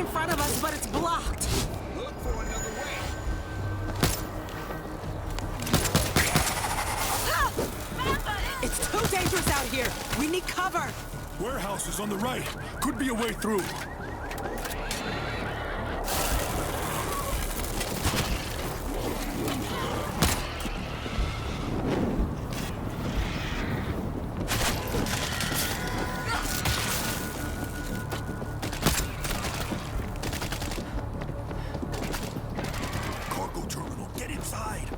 in front of us, but it's blocked. Look for another way. It's too dangerous out here. We need cover. Warehouse is on the right. Could be a way through. Cargo terminal, get inside.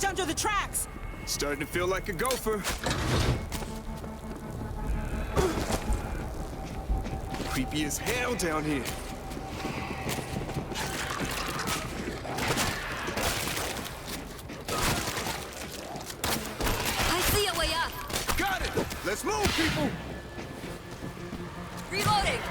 Under the tracks! Starting to feel like a gopher. Creepy as hell down here. I see a way up. Got it! Let's move, people! Reloading.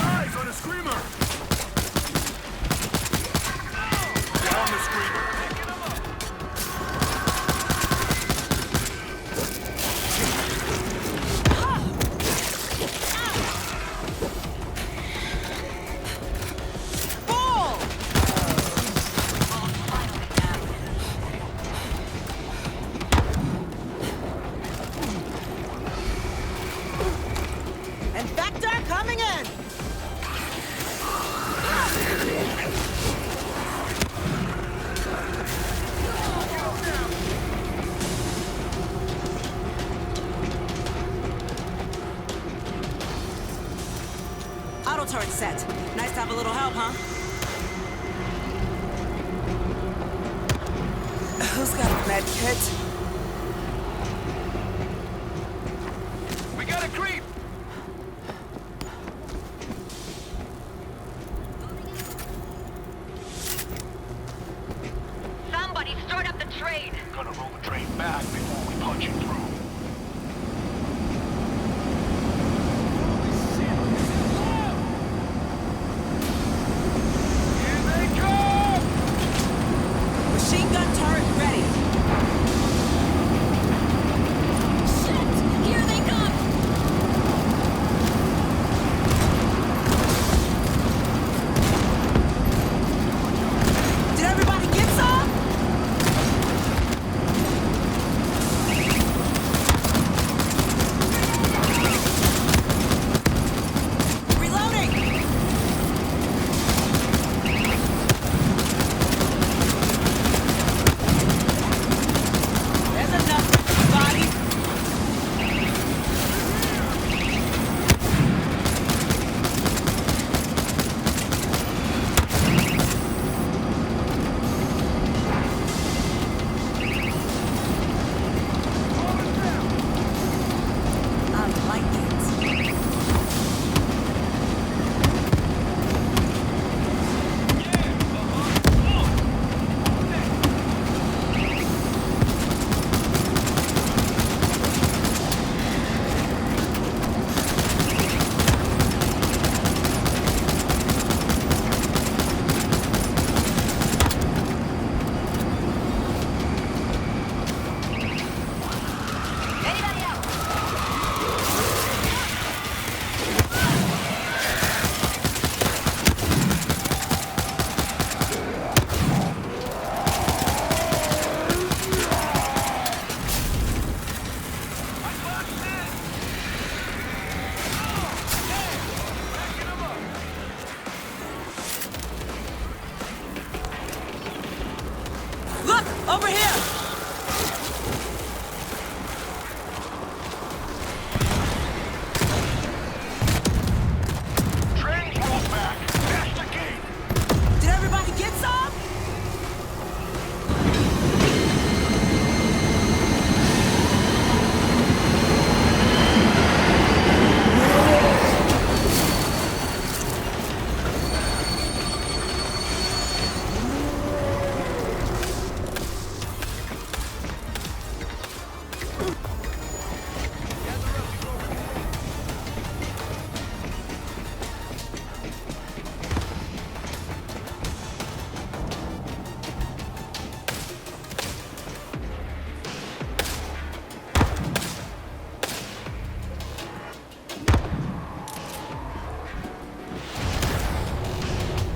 Eyes on a screamer! Down the screamer! Infector coming in! Auto turret set. Nice to have a little help, huh? Who's got a med kit? We got a creep! Somebody start up the train. Gonna roll the train back before we punch it through. Machine gun turret ready. Over here! Train's rolled back. Dash the gate. Did everybody get some?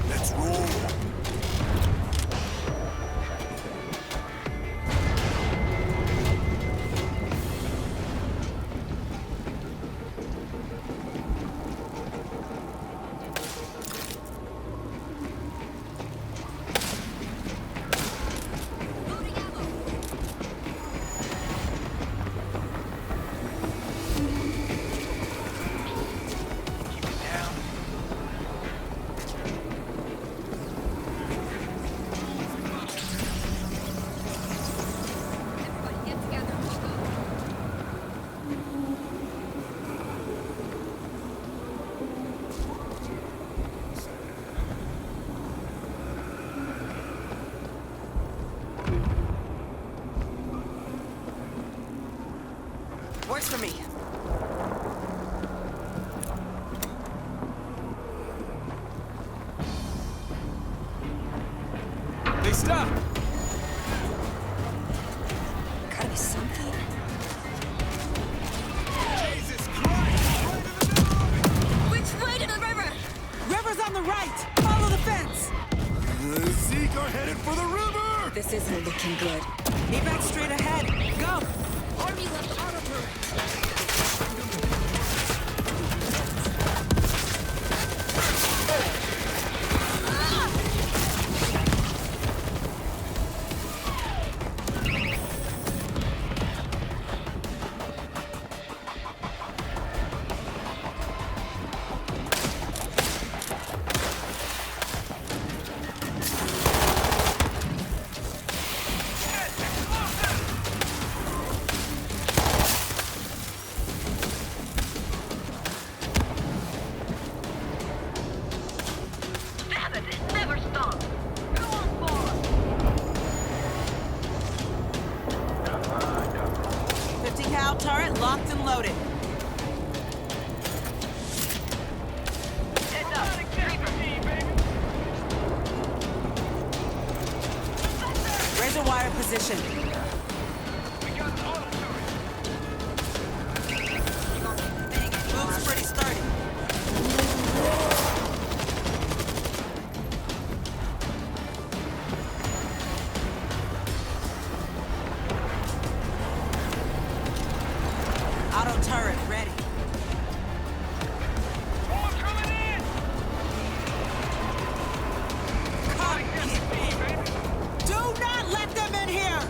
Let's roll. Everybody get together. We'll go. Works for me. They stop. Gotta be something. Jesus Christ! Right in the middle of it! Which way to the river? River's on the right! Follow the fence! Zeke are headed for the river. This isn't looking good. Evac straight ahead. Go! Army left auto turret. Damn it, it never stops. Go on, boss. 50 cal turret locked and loaded. Heads up. Reaper. Razor wire position. We got an auto turret. Looks pretty sturdy. Auto turret ready. More coming in! Come Speed, baby! Do not let them in here!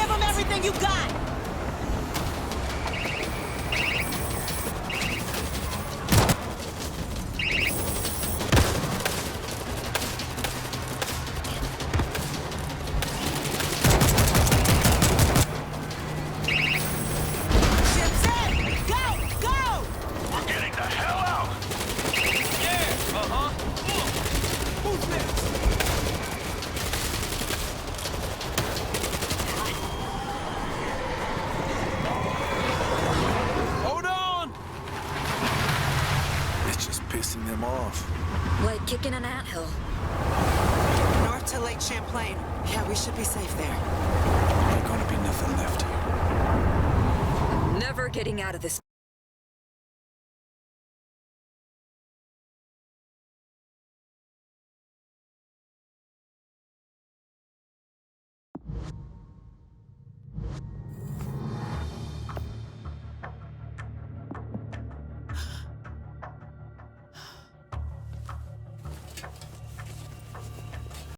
them everything you got! Ship's in! Go! Go! We're getting the hell out! Yeah, uh-huh. Who's next? Hold on! It's just pissing them off. Like kicking an anthill. North to Lake Champlain. Yeah, we should be safe there. Ain't gonna be nothing left here. Never getting out of this